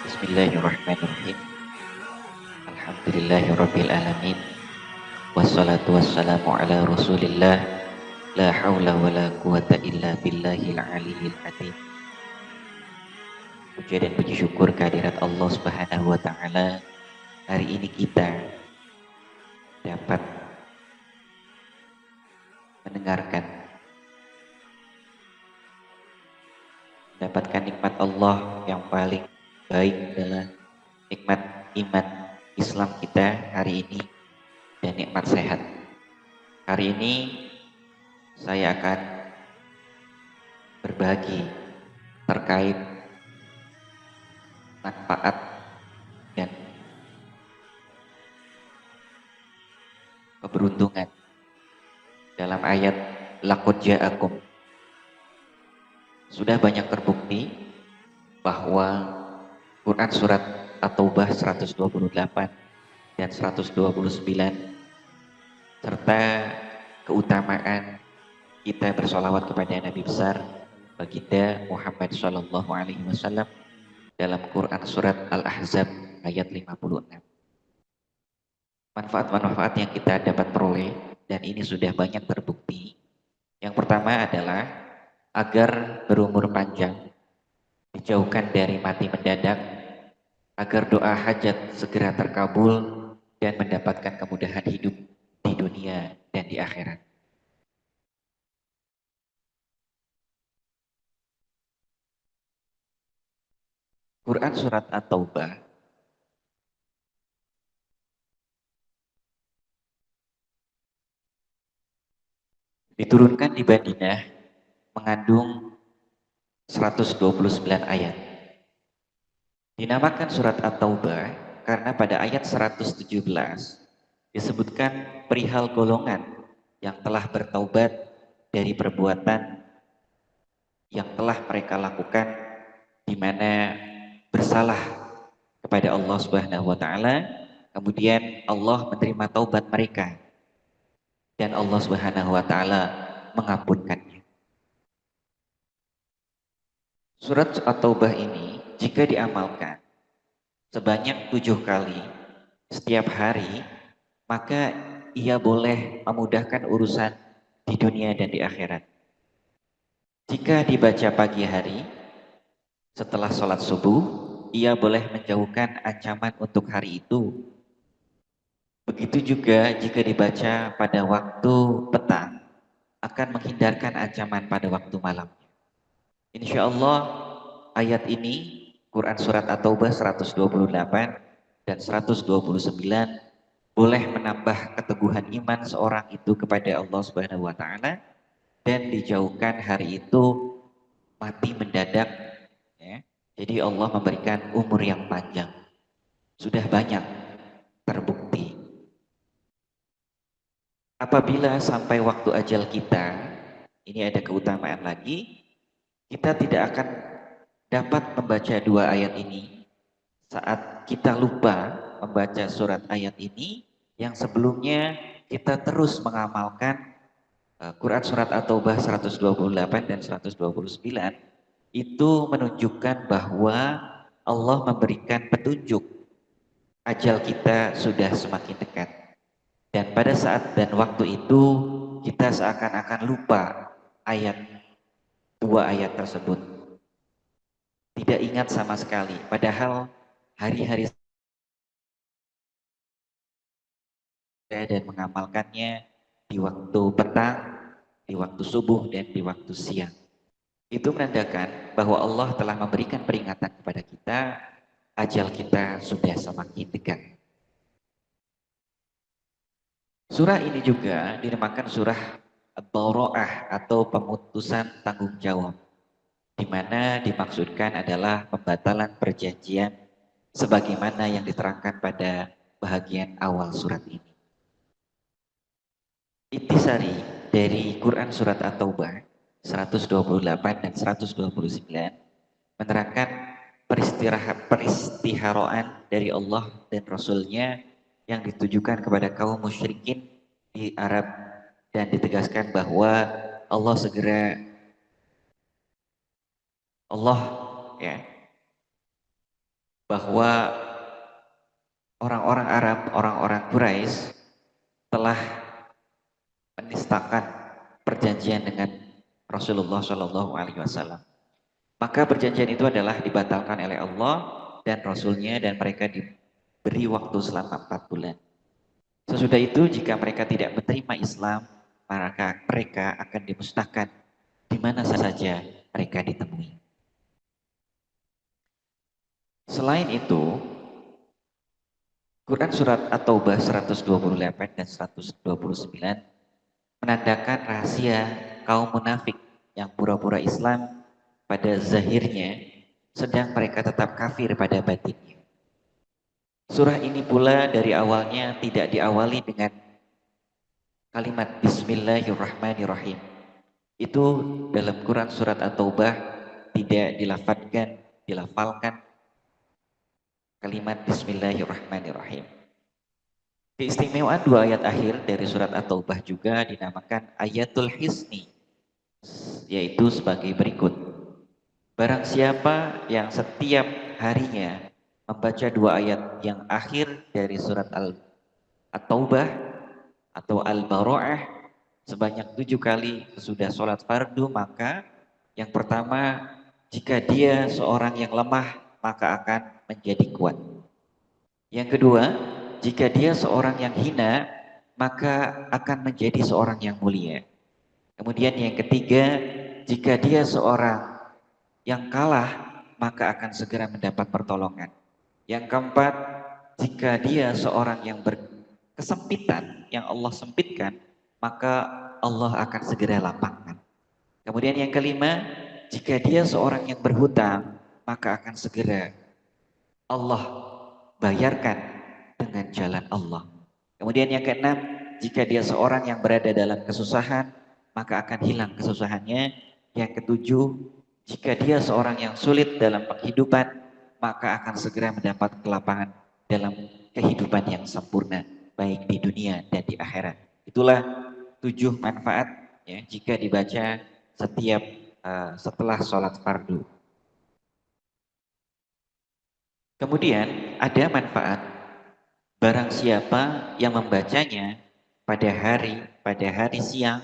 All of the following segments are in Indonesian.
Bismillahirrahmanirrahim. Alhamdulillahirabbil alamin. Wassalatu wassalamu ala Rasulillah. La haula wala quwata illa billahil aliyyil azim. Puja dan puji syukur kehadirat Allah Subhanahu wa taala. Hari ini kita dapat mendengarkan, mendapatkan nikmat Allah yang paling baik adalah nikmat iman Islam kita hari ini dan nikmat sehat. Hari ini saya akan berbagi terkait manfaat dan keberuntungan dalam ayat laqad ja'akum. Sudah banyak terbukti bahwa Quran surat At-Taubah 128 dan 129 serta keutamaan kita bersolawat kepada Nabi besar baginda Muhammad Shallallahu Alaihi Wasallam dalam Quran surat Al-Ahzab ayat 56. Manfaat-manfaat yang kita dapat peroleh dan ini sudah banyak terbukti. Yang pertama adalah agar berumur panjang, dijauhkan dari mati mendadak, agar doa hajat segera terkabul dan mendapatkan kemudahan hidup di dunia dan di akhirat. Quran surat At-Taubah diturunkan di Madinah mengandung 129 ayat. Dinamakan surat At-Taubah karena pada ayat 117 disebutkan perihal golongan yang telah bertaubat dari perbuatan yang telah mereka lakukan di mana bersalah kepada Allah Subhanahu wa taala, kemudian Allah menerima taubat mereka dan Allah Subhanahu wa taala mengampunkannya. Surat At-Taubah ini jika diamalkan sebanyak 7 kali setiap hari, maka ia boleh memudahkan urusan di dunia dan di akhirat. Jika dibaca pagi hari setelah sholat subuh, ia boleh menjauhkan ancaman untuk hari itu. Begitu juga jika dibaca pada waktu petang, akan menghindarkan ancaman pada waktu malam. Insya Allah ayat ini Quran surat At-Taubah 128 dan 129 boleh menambah keteguhan iman seorang itu kepada Allah Subhanahu wa taala dan dijauhkan hari itu mati mendadak, ya. Jadi Allah memberikan umur yang panjang. Sudah banyak terbukti. Apabila sampai waktu ajal kita, ini ada keutamaan lagi, kita tidak akan dapat membaca 2 ayat ini saat kita lupa membaca surat ayat ini yang sebelumnya kita terus mengamalkan Quran surat At-Taubah 128 dan 129 itu menunjukkan bahwa Allah memberikan petunjuk ajal kita sudah semakin dekat. Dan pada saat dan waktu itu kita seakan-akan lupa ayat 2 ayat tersebut. Tidak ingat sama sekali. Padahal hari-hari dan mengamalkannya di waktu petang, di waktu subuh, dan di waktu siang. Itu menandakan bahwa Allah telah memberikan peringatan kepada kita, ajal kita sudah semakin dekat. Surah ini juga dinamakan surah At-Taura'ah atau pemutusan tanggung jawab, di mana dimaksudkan adalah pembatalan perjanjian sebagaimana yang diterangkan pada bahagian awal surat ini. Intisari dari Quran surat At-Taubah 128 dan 129 menerangkan peristiharaan dari Allah dan Rasulnya yang ditujukan kepada kaum musyrikin di Arab dan ditegaskan bahwa Allah segera Allah ya bahwa orang-orang Arab, orang-orang Quraisy telah menistakan perjanjian dengan Rasulullah Shallallahu Alaihi Wasallam. Maka perjanjian itu adalah dibatalkan oleh Allah dan Rasulnya, dan mereka diberi waktu selama 4 bulan. Sesudah itu jika mereka tidak menerima Islam, maka mereka akan dimusnahkan di mana saja mereka ditemui. Selain itu, Quran Surat At-Taubah 128 dan 129 menandakan rahasia kaum munafik yang pura-pura Islam pada zahirnya, sedang mereka tetap kafir pada batinnya. Surah ini pula dari awalnya tidak diawali dengan kalimat Bismillahirrahmanirrahim. Itu dalam Quran Surat At-Taubah tidak dilafalkan kalimat Bismillahirrahmanirrahim. Keistimewaan 2 ayat akhir dari surat At-Taubah juga dinamakan Ayatul Hisni, yaitu sebagai berikut. Barang siapa yang setiap harinya membaca 2 ayat yang akhir dari surat At-Taubah atau Al-Bara'ah sebanyak 7 kali sesudah sholat fardu, maka yang pertama, jika dia seorang yang lemah, maka akan menjadi kuat. Yang kedua, jika dia seorang yang hina, maka akan menjadi seorang yang mulia. Kemudian yang ketiga, jika dia seorang yang kalah, maka akan segera mendapat pertolongan. Yang keempat, jika dia seorang yang berkesempitan, yang Allah sempitkan, maka Allah akan segera lapangkan. Kemudian yang kelima, jika dia seorang yang berhutang, maka akan segera Allah bayarkan dengan jalan Allah. Kemudian yang keenam, jika dia seorang yang berada dalam kesusahan, maka akan hilang kesusahannya. Yang ketujuh, jika dia seorang yang sulit dalam kehidupan, maka akan segera mendapat kelapangan dalam kehidupan yang sempurna, baik di dunia dan di akhirat. Itulah 7 manfaat ya, jika dibaca setiap setelah sholat fardu. Kemudian ada manfaat barang siapa yang membacanya pada hari siang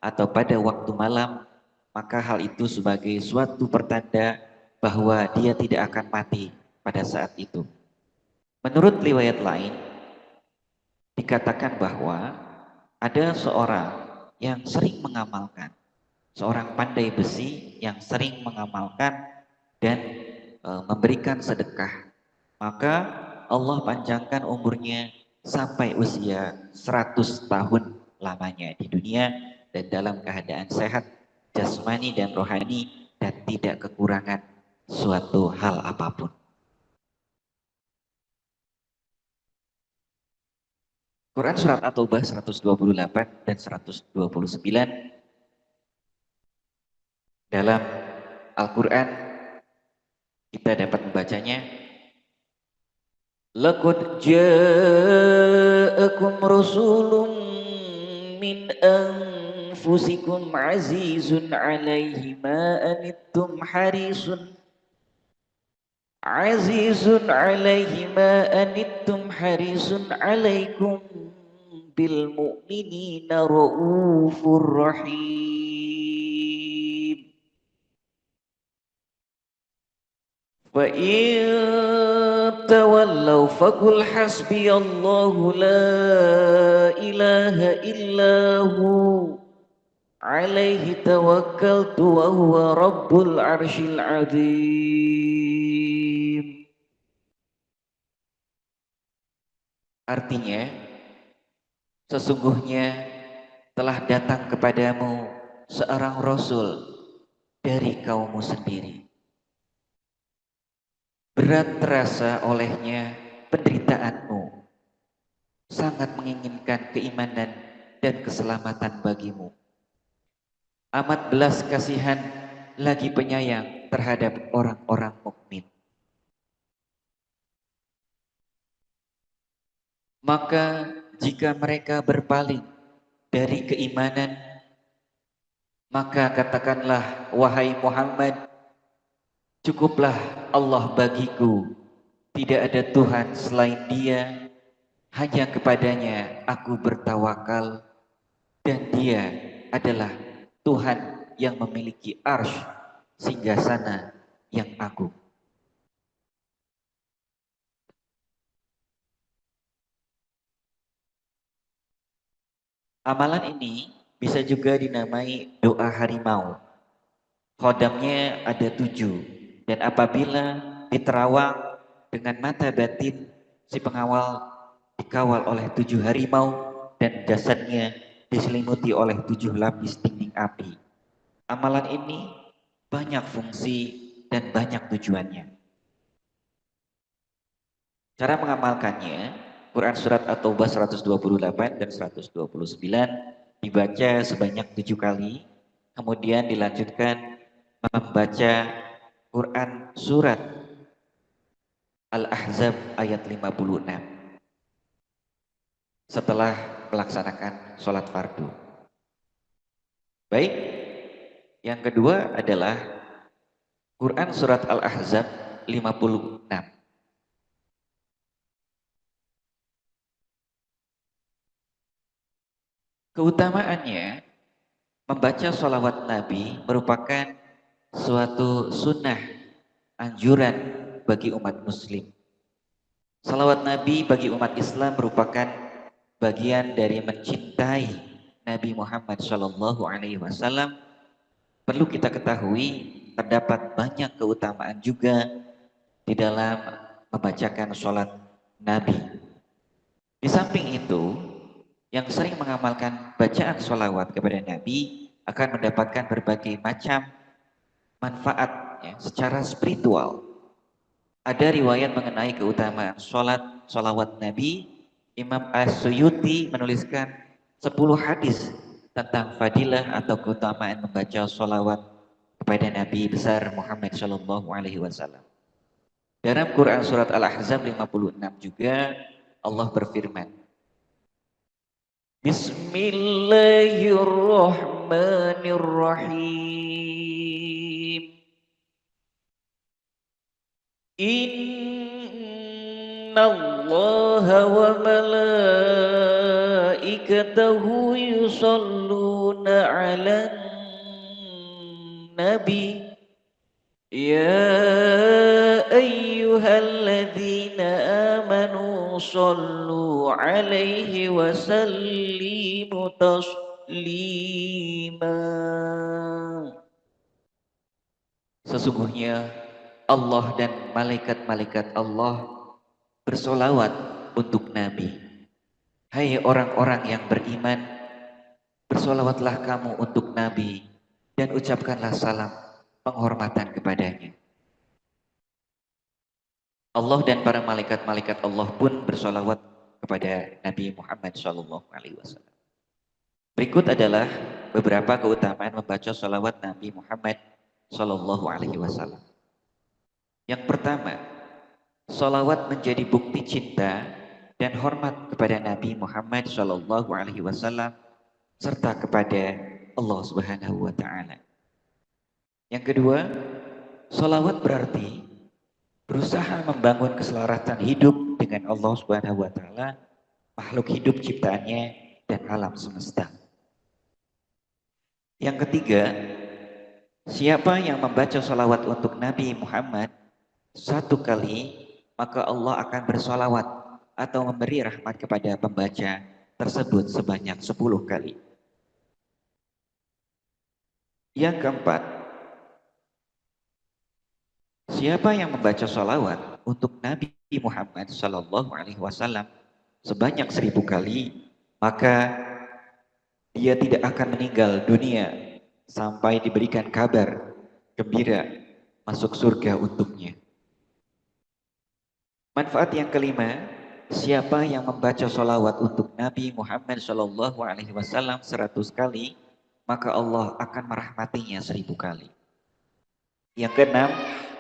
atau pada waktu malam, maka hal itu sebagai suatu pertanda bahwa dia tidak akan mati pada saat itu. Menurut riwayat lain, dikatakan bahwa ada seorang yang sering mengamalkan, seorang pandai besi yang sering mengamalkan dan memberikan sedekah, maka Allah panjangkan umurnya sampai usia 100 tahun lamanya di dunia dan dalam keadaan sehat jasmani dan rohani dan tidak kekurangan suatu hal apapun. Quran Surat At-Taubah 128 dan 129 dalam Al-Quran kita dapat membacanya. Laqad ja'akum rasulun min anfusikum azizun 'alaihi ma anittum harisun 'alaikum bil mu'minina raufur rahim. Fa in tawallaw faqul hasbiyallahu la ilaha illahu alaihi tawakkaltu wa huwa rabbul arsyil azim. Artinya, sesungguhnya telah datang kepadamu seorang rasul dari kaummu sendiri. Berat terasa olehnya penderitaanmu, sangat menginginkan keimanan dan keselamatan bagimu. Amat belas kasihan lagi penyayang terhadap orang-orang mukmin. Maka jika mereka berpaling dari keimanan, maka katakanlah, wahai Muhammad, cukuplah Allah bagiku tidak ada Tuhan selain Dia, hanya kepadanya aku bertawakal, dan Dia adalah Tuhan yang memiliki arsy singgasana yang agung. Amalan ini bisa juga dinamai doa harimau. Khodamnya ada 7, dan apabila diterawang dengan mata batin, si pengawal dikawal oleh 7 harimau dan jasadnya diselimuti oleh 7 lapis dinding api. Amalan ini banyak fungsi dan banyak tujuannya. Cara mengamalkannya, Quran Surat At-Taubah 128 dan 129 dibaca sebanyak 7 kali, kemudian dilanjutkan membaca Quran Surat Al-Ahzab ayat 56 setelah melaksanakan sholat fardu. Baik, yang kedua adalah Quran Surat Al-Ahzab 56. Keutamaannya, membaca sholawat Nabi merupakan suatu sunnah anjuran bagi umat muslim. Sholawat Nabi bagi umat Islam merupakan bagian dari mencintai Nabi Muhammad SAW. Perlu kita ketahui, terdapat banyak keutamaan juga di dalam membacakan sholat Nabi. Di samping itu, yang sering mengamalkan bacaan sholawat kepada Nabi akan mendapatkan berbagai macam manfaat ya, secara spiritual. Ada riwayat mengenai keutamaan sholawat Nabi. Imam As-Suyuti menuliskan 10 hadis tentang fadilah atau keutamaan membaca sholawat kepada Nabi besar Muhammad Shallallahu Alaihi Wasallam. Dalam Quran Surat Al-Ahzab 56 juga Allah berfirman, Bismillahirrahmanirrahim. Innallaha wa malaikatahu yusalluna 'alan nabi. Ya ayyuhalladzina amanu sallu 'alaihi wa sallimu taslima. Sesungguhnya Allah dan malaikat-malaikat Allah bersolawat untuk Nabi. Hai orang-orang yang beriman, bersolawatlah kamu untuk Nabi dan ucapkanlah salam penghormatan kepadanya. Allah dan para malaikat-malaikat Allah pun bersolawat kepada Nabi Muhammad SAW. Berikut adalah beberapa keutamaan membaca solawat Nabi Muhammad SAW. Yang pertama, solawat menjadi bukti cinta dan hormat kepada Nabi Muhammad SAW serta kepada Allah Subhanahu wa Ta'ala. Yang kedua, solawat berarti berusaha membangun keselaratan hidup dengan Allah Subhanahu wa Ta'ala, makhluk hidup ciptaannya, dan alam semesta. Yang ketiga, siapa yang membaca solawat untuk Nabi Muhammad 1 kali, maka Allah akan bersolawat atau memberi rahmat kepada pembaca tersebut sebanyak 10 kali. Yang keempat, siapa yang membaca solawat untuk Nabi Muhammad SAW sebanyak 1000 kali, maka dia tidak akan meninggal dunia sampai diberikan kabar gembira masuk surga untuknya. Manfaat yang kelima, siapa yang membaca solawat untuk Nabi Muhammad SAW 100 kali, maka Allah akan merahmatinya 1000 kali. Yang keenam,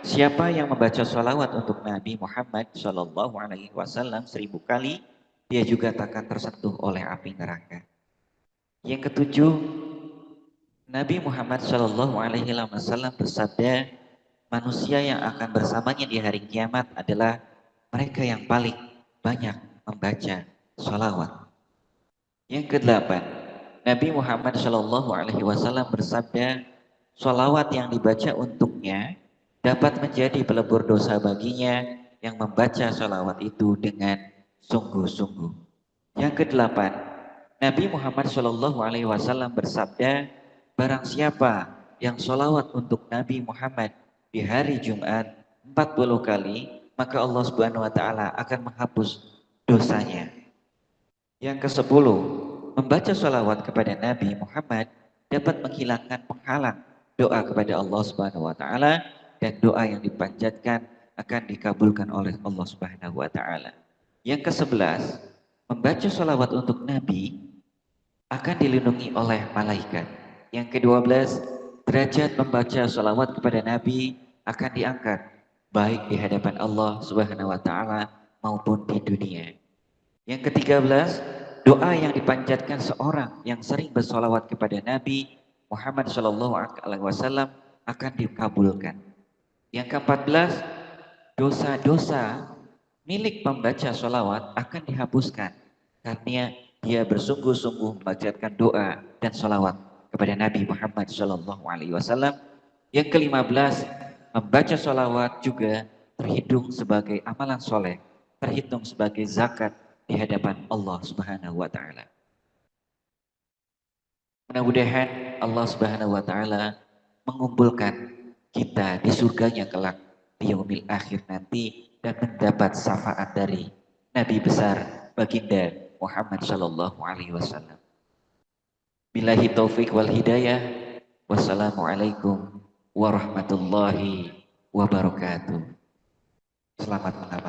siapa yang membaca solawat untuk Nabi Muhammad SAW 1000 kali, dia juga tak akan tersentuh oleh api neraka. Yang ketujuh, Nabi Muhammad SAW bersabda, manusia yang akan bersamanya di hari kiamat adalah mereka yang paling banyak membaca sholawat. Yang kedelapan, Nabi Muhammad Shallallahu Alaihi Wasallam bersabda, sholawat yang dibaca untuknya dapat menjadi pelebur dosa baginya yang membaca sholawat itu dengan sungguh-sungguh. Yang kedelapan, Nabi Muhammad Shallallahu Alaihi Wasallam bersabda, barang siapa yang sholawat untuk Nabi Muhammad di hari Jumat 40 kali, maka Allah Subhanahu Wa Taala akan menghapus dosanya. Yang ke-10, membaca sholawat kepada Nabi Muhammad dapat menghilangkan penghalang doa kepada Allah Subhanahu Wa Taala, dan doa yang dipanjatkan akan dikabulkan oleh Allah Subhanahu Wa Taala. Yang ke-11, membaca sholawat untuk Nabi akan dilindungi oleh malaikat. Yang ke-12, derajat membaca sholawat kepada Nabi akan diangkat baik di hadapan Allah Subhanahu Wa Taala maupun di dunia. Yang ke-13, doa yang dipanjatkan seorang yang sering bersolawat kepada Nabi Muhammad SAW akan dikabulkan. Yang ke-14, dosa-dosa milik pembaca solawat akan dihapuskan karena dia bersungguh-sungguh membacakan doa dan solawat kepada Nabi Muhammad SAW. Yang ke-15, membaca solawat juga terhitung sebagai amalan soleh, terhitung sebagai zakat di hadapan Allah Subhanahu Wa Taala. Mudah-mudahan Allah Subhanahu Wa Taala mengumpulkan kita di surganya kelak di yaumil akhir nanti dan mendapat syafaat dari Nabi besar baginda Muhammad Sallallahu Alaihi Wasallam. Billahi taufik wal hidayah. Wassalamualaikum warahmatullahi wabarakatuh. Selamat mengamalkan.